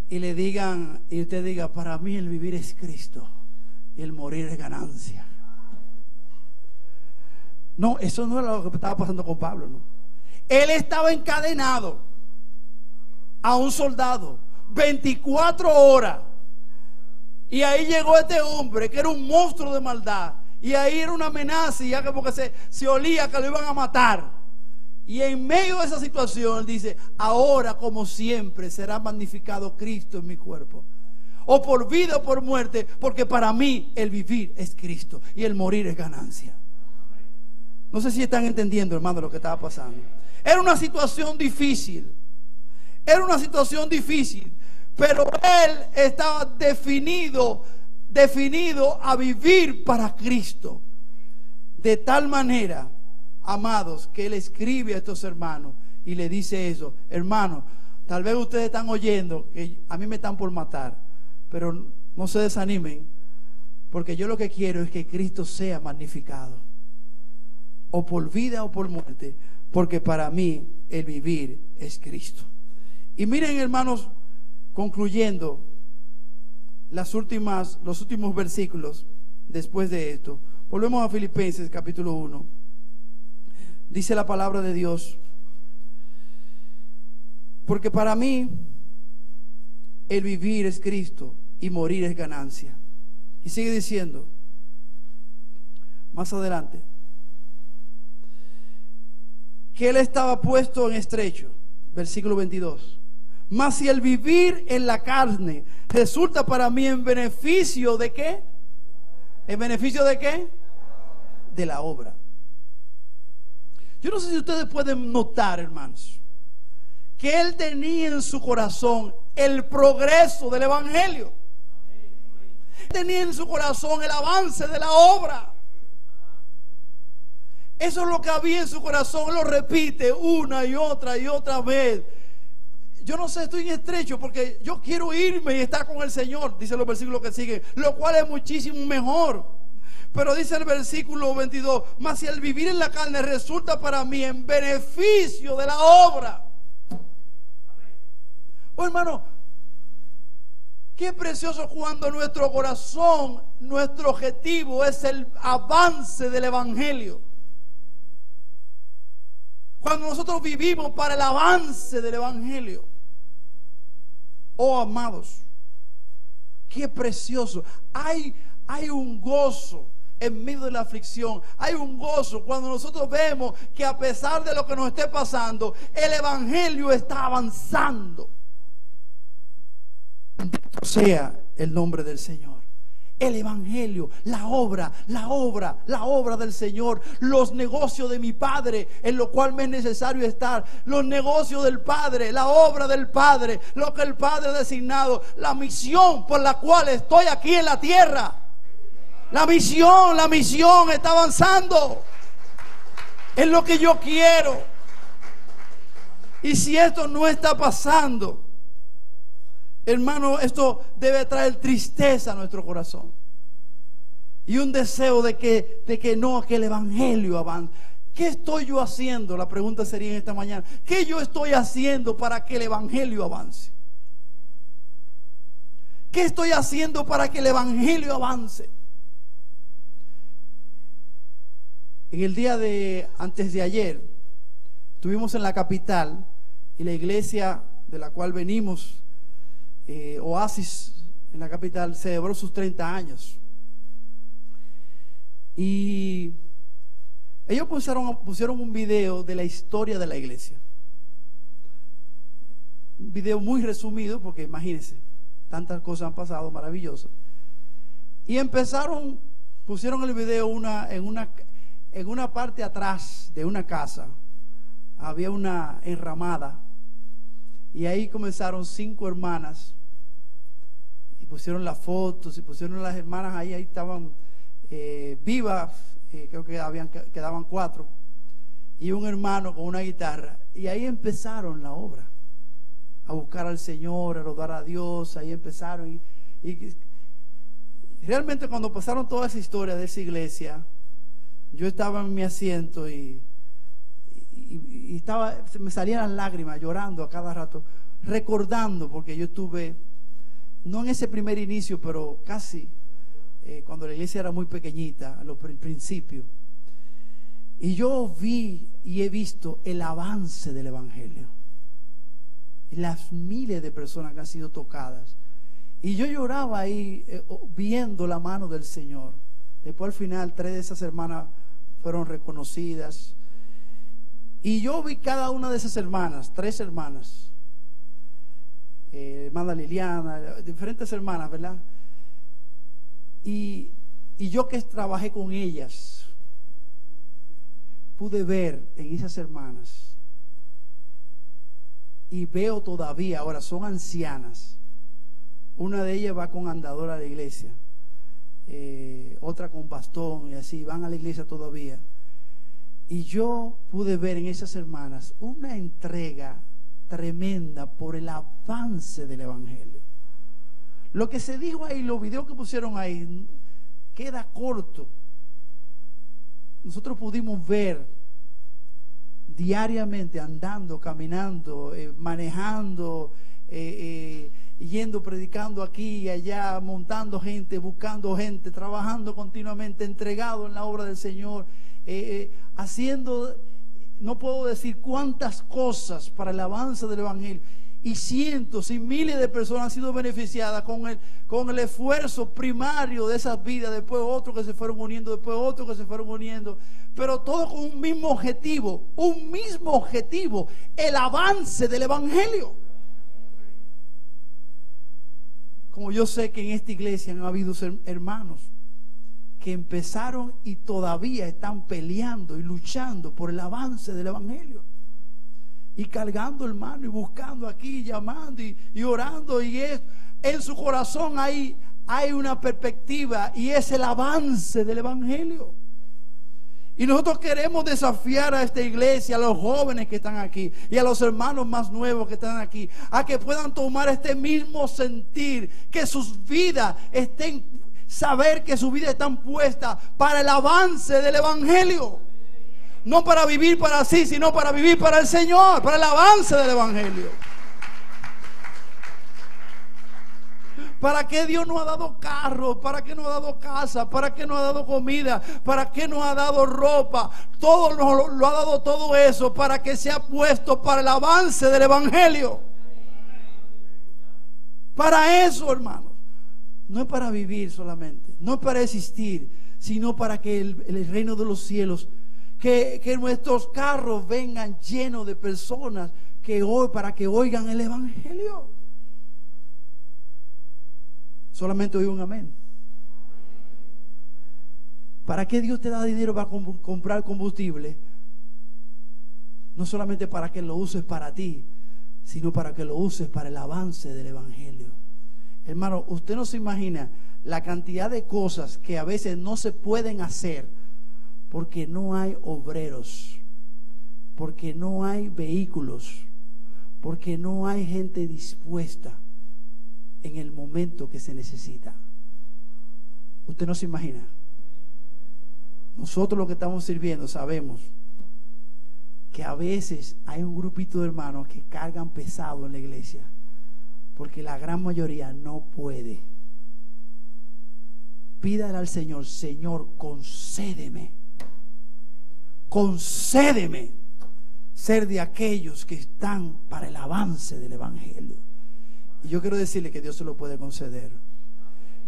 y le digan, y usted diga: para mí el vivir es Cristo y el morir es ganancia. No, eso no era lo que estaba pasando con Pablo, no. Él estaba encadenado a un soldado 24 horas, y ahí llegó este hombre que era un monstruo de maldad, y ahí era una amenaza, y ya que porque se olía que lo iban a matar, Y en medio de esa situación dice: ahora como siempre será magnificado Cristo en mi cuerpo, o por vida o por muerte, porque para mí el vivir es Cristo y el morir es ganancia. No sé si están entendiendo, hermano, lo que estaba pasando. Era una situación difícil. Era una situación difícil, pero él estaba definido a vivir para Cristo. De tal manera, amados, que él escribe a estos hermanos y le dice eso: hermanos, tal vez ustedes están oyendo que a mí me están por matar, pero no se desanimen, porque yo lo que quiero es que Cristo sea magnificado, o por vida o por muerte, porque para mí el vivir es Cristo. Y miren, hermanos, concluyendo los últimos versículos después de esto, volvemos a Filipenses capítulo 1. Dice la palabra de Dios: porque para mí el vivir es Cristo y morir es ganancia. Y sigue diciendo más adelante que él estaba puesto en estrecho, versículo 22. Mas si el vivir en la carne resulta para mí en beneficio ¿de qué? ¿En beneficio de qué? De la obra. Yo no sé si ustedes pueden notar, hermanos, que él tenía en su corazón el progreso del evangelio. Tenía en su corazón el avance de la obra. Eso es lo que había en su corazón. Lo repite una y otra vez. Yo no sé, estoy en estrecho porque yo quiero irme y estar con el Señor, dice los versículos que siguen, lo cual es muchísimo mejor. Pero dice el versículo 22: mas si el vivir en la carne resulta para mí en beneficio de la obra. Oh, hermano, qué precioso cuando nuestro corazón, nuestro objetivo es el avance del evangelio. Cuando nosotros vivimos para el avance del evangelio. Oh, amados, qué precioso. Hay un gozo en medio de la aflicción. Hay un gozo cuando nosotros vemos que a pesar de lo que nos esté pasando, el evangelio está avanzando. Bendito sea el nombre del Señor. El evangelio, la obra del Señor, los negocios de mi Padre, en lo cual me es necesario estar, los negocios del Padre, la obra del Padre, lo que el Padre ha designado, la misión por la cual estoy aquí en la tierra. La misión está avanzando. Es lo que yo quiero. Y si esto no está pasando, hermano, esto debe traer tristeza a nuestro corazón y un deseo de que el evangelio avance. ¿Qué estoy yo haciendo? La pregunta sería en esta mañana: ¿qué yo estoy haciendo para que el evangelio avance? ¿Qué estoy haciendo para que el evangelio avance? En el día de antes de ayer estuvimos en la capital y la iglesia de la cual venimos, Oasis en la capital, celebró sus 30 años. Y ellos pusieron un video de la historia de la iglesia. Un video muy resumido, porque imagínense, tantas cosas han pasado maravillosas. Y pusieron el video en una parte atrás de una casa. Había una enramada. Y ahí comenzaron 5 hermanas. Y pusieron las fotos y pusieron las hermanas ahí estaban vivas. Creo que quedaban 4. Y un hermano con una guitarra. Y ahí empezaron la obra. A buscar al Señor, a adorar a Dios. Ahí empezaron. Y realmente cuando pasaron toda esa historia de esa iglesia, yo estaba en mi asiento y me salían las lágrimas, llorando a cada rato, recordando, porque yo estuve, no en ese primer inicio, pero casi, cuando la iglesia era muy pequeñita, al principio. Y yo vi y he visto el avance del evangelio, las miles de personas que han sido tocadas. Y yo lloraba ahí viendo la mano del Señor. Después al final 3 de esas hermanas fueron reconocidas. Y yo vi cada una de esas hermanas, 3 hermanas, hermana Liliana, diferentes hermanas, ¿verdad? Y yo que trabajé con ellas, pude ver en esas hermanas, y veo todavía, ahora son ancianas. Una de ellas va con andadora a la iglesia, otra con bastón, y así van a la iglesia todavía. Y yo pude ver en esas hermanas una entrega tremenda por el avance del evangelio. Lo que se dijo ahí, los videos que pusieron ahí, queda corto. Nosotros pudimos ver diariamente, andando, caminando, manejando, yendo, predicando aquí y allá, montando gente, buscando gente, trabajando continuamente, entregado en la obra del Señor, haciendo, no puedo decir cuántas cosas para el avance del evangelio. Y cientos y miles de personas han sido beneficiadas con el esfuerzo primario de esas vidas. Después otros que se fueron uniendo, después otros que se fueron uniendo, pero todo con un mismo objetivo, el avance del evangelio. Como yo sé que en esta iglesia han habido hermanos que empezaron y todavía están peleando y luchando por el avance del evangelio, y cargando, hermano, y buscando aquí, llamando y orando, y en su corazón hay una perspectiva, y es el avance del evangelio. Y nosotros queremos desafiar a esta iglesia, a los jóvenes que están aquí y a los hermanos más nuevos que están aquí, a que puedan tomar este mismo sentir, que sus vidas saber que sus vidas están puestas para el avance del evangelio. No para vivir para sí, sino para vivir para el Señor, para el avance del evangelio. ¿Para qué Dios nos ha dado carro? ¿Para qué nos ha dado casa? ¿Para qué nos ha dado comida? ¿Para qué nos ha dado ropa? Todo lo ha dado todo eso para que sea puesto para el avance del evangelio. Para eso, hermanos. No es para vivir solamente, no es para existir, sino para que el reino de los cielos, que nuestros carros vengan llenos de personas para que oigan el evangelio. Solamente oí un amén. ¿Para qué Dios te da dinero para comprar combustible? No solamente para que lo uses para ti, sino para que lo uses para el avance del evangelio. Hermano, usted no se imagina la cantidad de cosas que a veces no se pueden hacer porque no hay obreros, porque no hay vehículos, porque no hay gente dispuesta en el momento que se necesita. Usted no se imagina. Nosotros los que estamos sirviendo sabemos que a veces hay un grupito de hermanos que cargan pesado en la iglesia, porque la gran mayoría no puede. Pídale al Señor: Señor, concédeme ser de aquellos que están para el avance del evangelio. Y yo quiero decirle que Dios se lo puede conceder.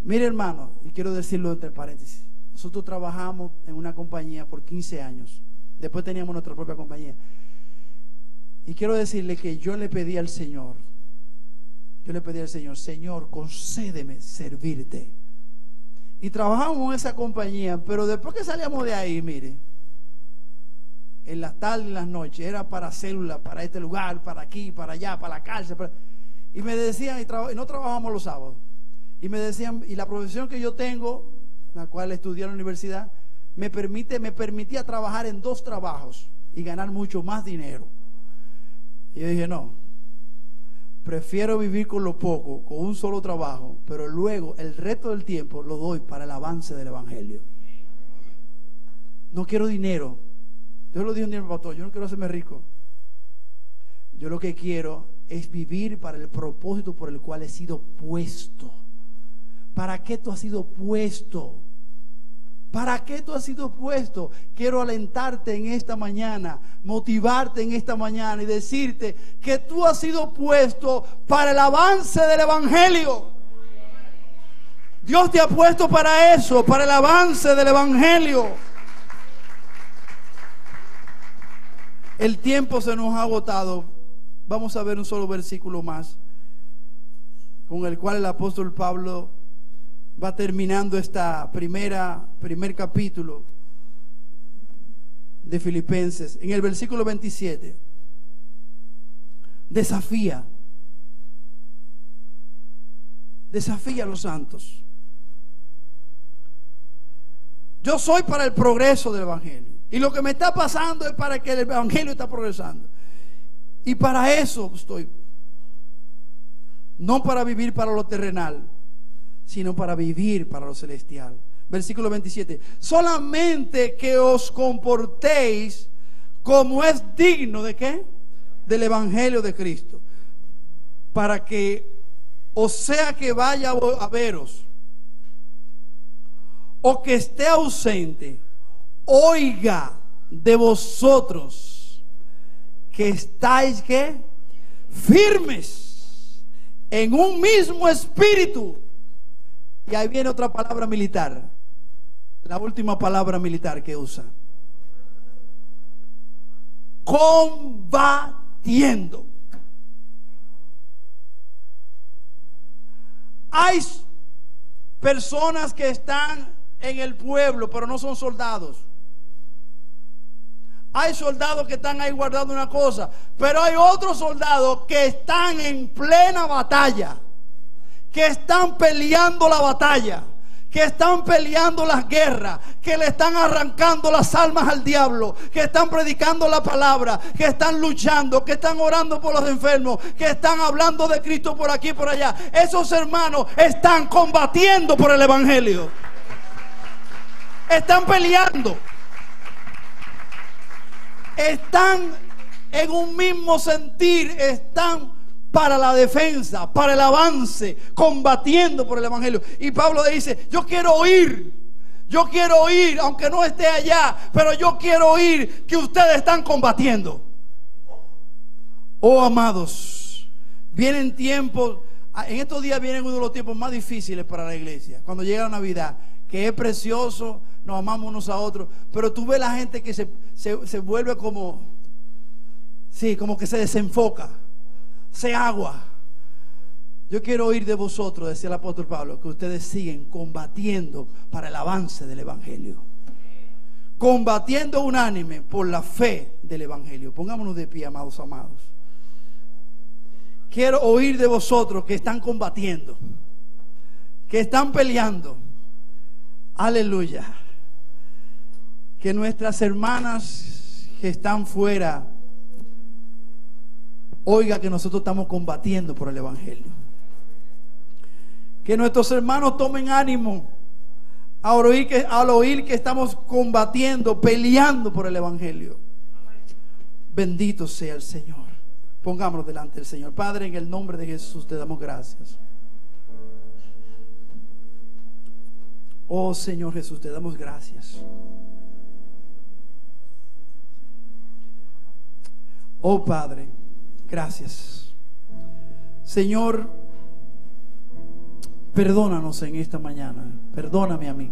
Mire, hermano, y quiero decirlo entre paréntesis, nosotros trabajamos en una compañía por 15 años. Después teníamos nuestra propia compañía. Y quiero decirle que yo le pedí al Señor, Señor, concédeme servirte. Y trabajamos en esa compañía, pero después que salíamos de ahí, mire, en las tardes y en las noches, era para células, para este lugar, para aquí, para allá, para la cárcel. Y me decían, y no trabajamos los sábados. Y me decían, y la profesión que yo tengo, la cual estudié en la universidad, me permitía trabajar en 2 trabajos y ganar mucho más dinero. Y yo dije, no, prefiero vivir con lo poco, con un solo trabajo, pero luego el resto del tiempo lo doy para el avance del evangelio. No quiero dinero. Dios lo dijo un día, pastor, yo no quiero hacerme rico. Yo lo que quiero es vivir para el propósito por el cual he sido puesto. ¿Para qué tú has sido puesto? ¿Para qué tú has sido puesto? Quiero alentarte en esta mañana, motivarte en esta mañana y decirte que tú has sido puesto para el avance del evangelio. Dios te ha puesto para eso, para el avance del evangelio. El tiempo se nos ha agotado. Vamos a ver un solo versículo más, con el cual el apóstol Pablo va terminando esta primer capítulo de Filipenses. En el versículo 27 desafía a los santos. Yo soy para el progreso del evangelio, y lo que me está pasando es para que el evangelio está progresando, y para eso estoy, no para vivir para lo terrenal, sino para vivir para lo celestial. Versículo 27: solamente que os comportéis como es digno ¿de qué? Del evangelio de Cristo, para que, o sea que vaya a veros o que esté ausente, oiga de vosotros que estáis ¿qué? Firmes en un mismo espíritu. Y ahí viene otra palabra militar, la última palabra militar que usa: combatiendo. Hay personas que están en el pueblo, pero no son soldados. Hay soldados que están ahí guardando una cosa, pero hay otros soldados que están en plena batalla, que están peleando la batalla, que están peleando las guerras, que le están arrancando las almas al diablo, que están predicando la palabra, que están luchando, que están orando por los enfermos, que están hablando de Cristo por aquí y por allá. Esos hermanos están combatiendo por el evangelio, están peleando, están en un mismo sentir, están para la defensa, para el avance, combatiendo por el evangelio. Y Pablo le dice: yo quiero oír, aunque no esté allá, pero yo quiero oír que ustedes están combatiendo. Oh amados, vienen tiempos, en estos días vienen uno de los tiempos más difíciles para la iglesia, cuando llega la Navidad, que es precioso, nos amamos unos a otros, pero tú ves la gente que se vuelve como que se desenfoca, se agua. Yo quiero oír de vosotros, decía el apóstol Pablo, que ustedes siguen combatiendo para el avance del evangelio, combatiendo unánime por la fe del evangelio. Pongámonos de pie, amados. Quiero oír de vosotros que están combatiendo, que están peleando. Aleluya. Que nuestras hermanas que están fuera oiga que nosotros estamos combatiendo por el evangelio. Que nuestros hermanos tomen ánimo al oír que estamos combatiendo, peleando por el evangelio. Bendito sea el Señor. Pongámonos delante del Señor. Padre, en el nombre de Jesús te damos gracias. Oh Señor Jesús, te damos gracias. Oh Padre, gracias. Señor, perdónanos en esta mañana. Perdóname a mí,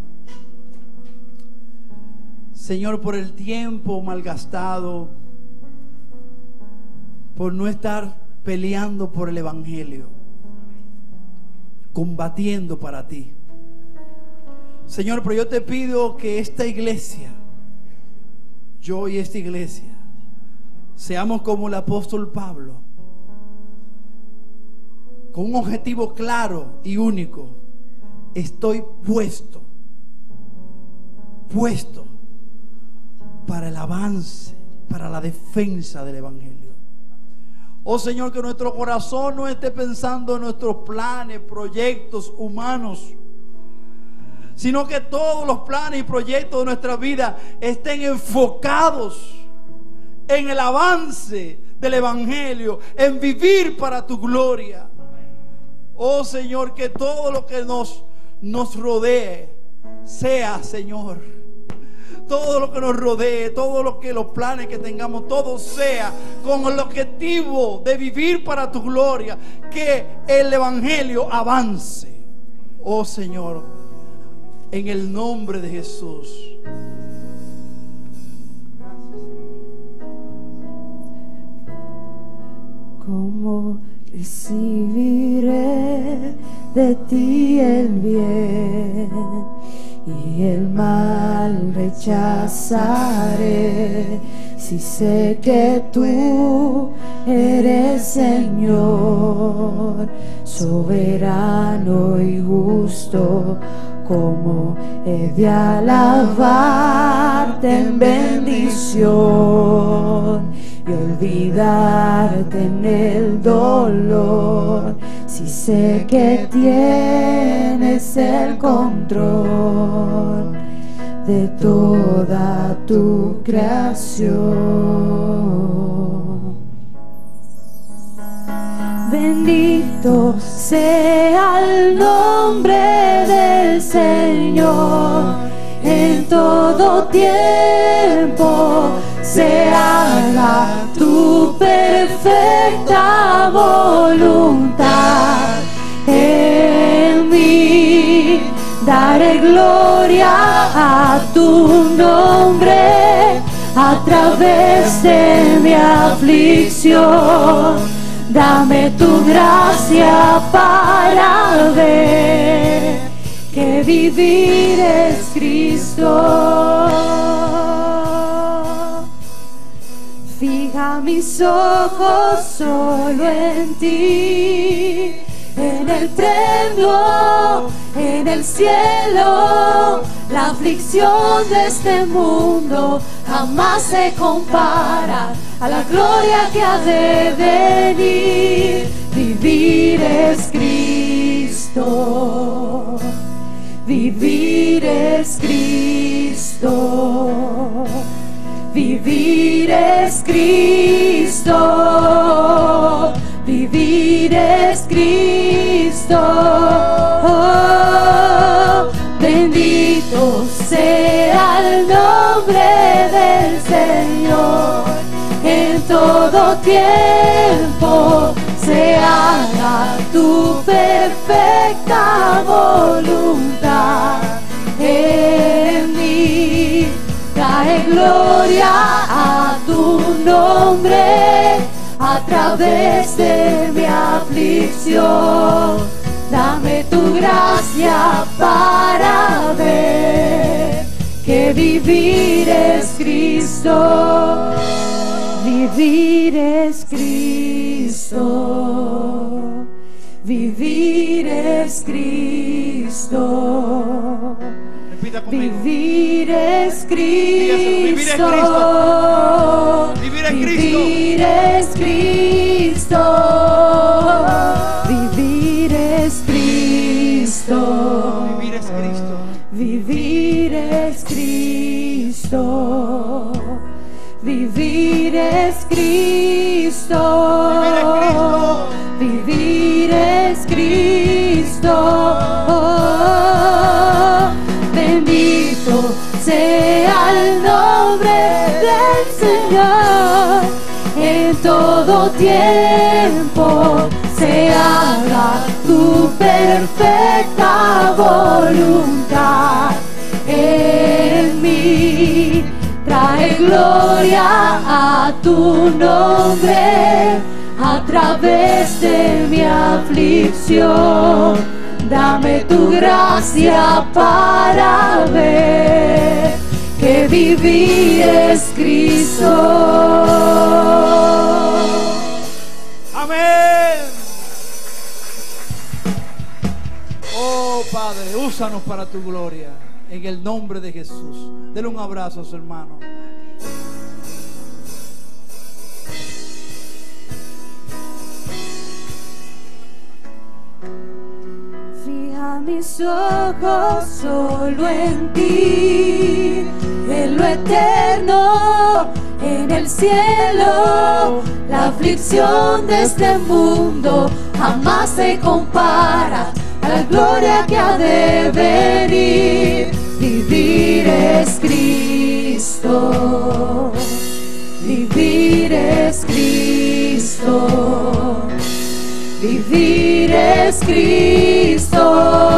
Señor, por el tiempo malgastado, por no estar peleando por el evangelio, combatiendo para ti. Señor, pero yo te pido que esta iglesia, yo y esta iglesia, seamos como el apóstol Pablo, con un objetivo claro y único. Estoy puesto para el avance, para la defensa del evangelio. Oh Señor, que nuestro corazón no esté pensando en nuestros planes, proyectos humanos, sino que todos los planes y proyectos de nuestra vida estén enfocados en el avance del evangelio, en vivir para tu gloria. Oh Señor, que todo lo que nos rodee sea, Señor, todo lo que nos rodee, todo lo que los planes que tengamos, todo sea con el objetivo de vivir para tu gloria, que el evangelio avance. Oh Señor, en el nombre de Jesús. ¿Cómo recibiré de ti el bien y el mal rechazaré? Si sé que tú eres Señor, soberano y justo, ¿cómo he de alabarte en bendición y olvidarte en el dolor? Si sé que tienes el control de toda tu creación. Bendito sea el nombre del Señor, en todo tiempo se haga tu perfecta voluntad en mí. Daré gloria a tu nombre a través de mi aflicción. Dame tu gracia para ver que vivir es Cristo. Fija mis ojos solo en ti, en el premio, en el cielo. La aflicción de este mundo jamás se compara a la gloria que ha de venir. Vivir es Cristo, vivir es Cristo, vivir es Cristo, vivir es Cristo. Oh, bendito sea el nombre del Señor, en todo tiempo se haga tu perfecta voluntad en mí. Trae gloria a tu nombre a través de mi aflicción. Dame tu gracia para ver que vivir es Cristo. Vivir es Cristo, vivir es Cristo, Repita conmigo. vivir es Cristo. Cristo, Vivir es Cristo. vivir es Cristo, Vivir es Cristo. vivir es Cristo, vivir es Cristo, vivir es Cristo. Oh, bendito sea el nombre del Señor, en todo tiempo se haga tu perfecta voluntad en mí. Trae gloria a tu nombre a través de mi aflicción. Dame tu gracia para ver que vivir es Cristo. Amén. Oh Padre, úsanos para tu gloria. En el nombre de Jesús. Denle un abrazo a su hermano. Fija mis ojos solo en ti, en lo eterno, en el cielo. La aflicción de este mundo jamás se compara a la gloria que ha de venir. Vivir es Cristo, vivir es Cristo, vivir es Cristo.